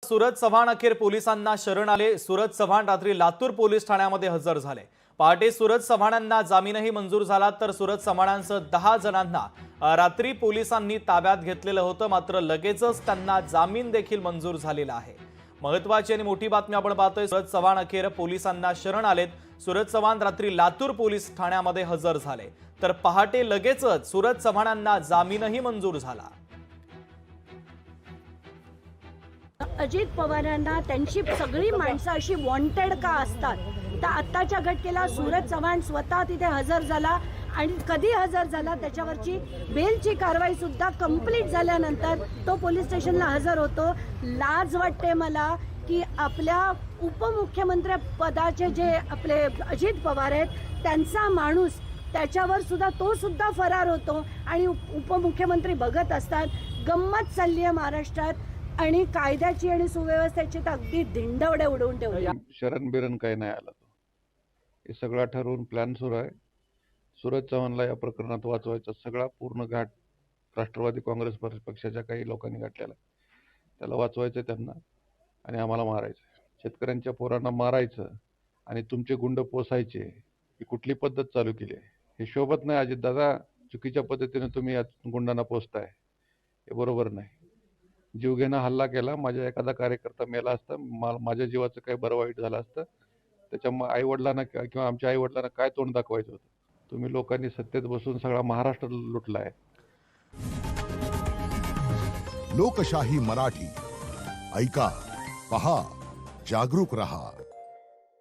सूरज चव्हाण अखेर पोलिसांना शरण आले। सूरज चव्हाण रात्री लातूर पोलीस ठाण्यामध्ये हजर झाले। पहाटे सूरज चव्हाणांना जामीनही मंजूर झाला, तर सूरज चव्हाणांसह 10 जणांना रात्री पोलिसांनी ताब्यात घेतलेलं होतं, मात्र लगेचच त्यांना जामीन देखील मंजूर झालेला आहे। महत्त्वाची आणि मोठी बातमी आपण पाहतोय, सूरज चव्हाण अखेर पोलिसांना शरण आलेत। सूरज चव्हाण रात्री लातूर पोलीस ठाण्यामध्ये हजर झाले, तर पहाटे लगेचच सूरज चव्हाणांना जामीनही मंजूर झाला। अजित पवारांना त्यांची सगळी माणसं अशी वॉन्टेड का असतात, तर आत्ताच्या घटनेला सूरज चव्हाण स्वतः तिथे हजर झाला आणि कधी हजर झाला त्याच्यावरची बेलची कारवाई सुद्धा कंप्लीट झाल्यानंतर तो पोलीस स्टेशनला हजर होतो। लाज वाटते मला की आपल्या उपमुख्यमंत्री पदाचे जे आपले अजित पवार आहेत त्यांचा माणूस त्याच्यावर सुद्धा तो सुद्धा फरार होतो आणि उपमुख्यमंत्री बघत असतात। गंमत चालली आहे महाराष्ट्रात आणि कायद्याची आणि सुव्यवस्थेची तर अगदी धिंडवडे उडवून ठेवली। शरण बिरण काही नाही आला, तो हे सगळा ठरवून प्लॅन सुरू आहे। सूरज चव्हाणला या प्रकरणात वाचवायचा सगळा पूर्ण घाट राष्ट्रवादी काँग्रेस पक्षाच्या काही लोकांनी घातलेला, त्याला वाचवायचं त्यांना आणि आम्हाला मारायचं। शेतकऱ्यांच्या पोरांना मारायचं आणि तुमचे गुंड पोसायचे, ही कुठली पद्धत चालू केली आहे? हे शोभत नाही अजित दादा। चुकीच्या पद्धतीने तुम्ही या गुंडांना पोसताय, हे बरोबर नाही। जीवघेणा हल्ला केला, माझ्या एखादा कार्यकर्ता मेला असता, माझ्या जीवाचं काही बरं वाईट झालं असतं, त्याच्या आई वडिलांना किंवा आमच्या आई वडिलांना काय तोंड दाखवायचं होतं? तुम्ही लोकांनी सत्तेत बसून सगळा महाराष्ट्र लुटलाय। लोकशाही मराठी ऐका, पहा, जागरूक रहा।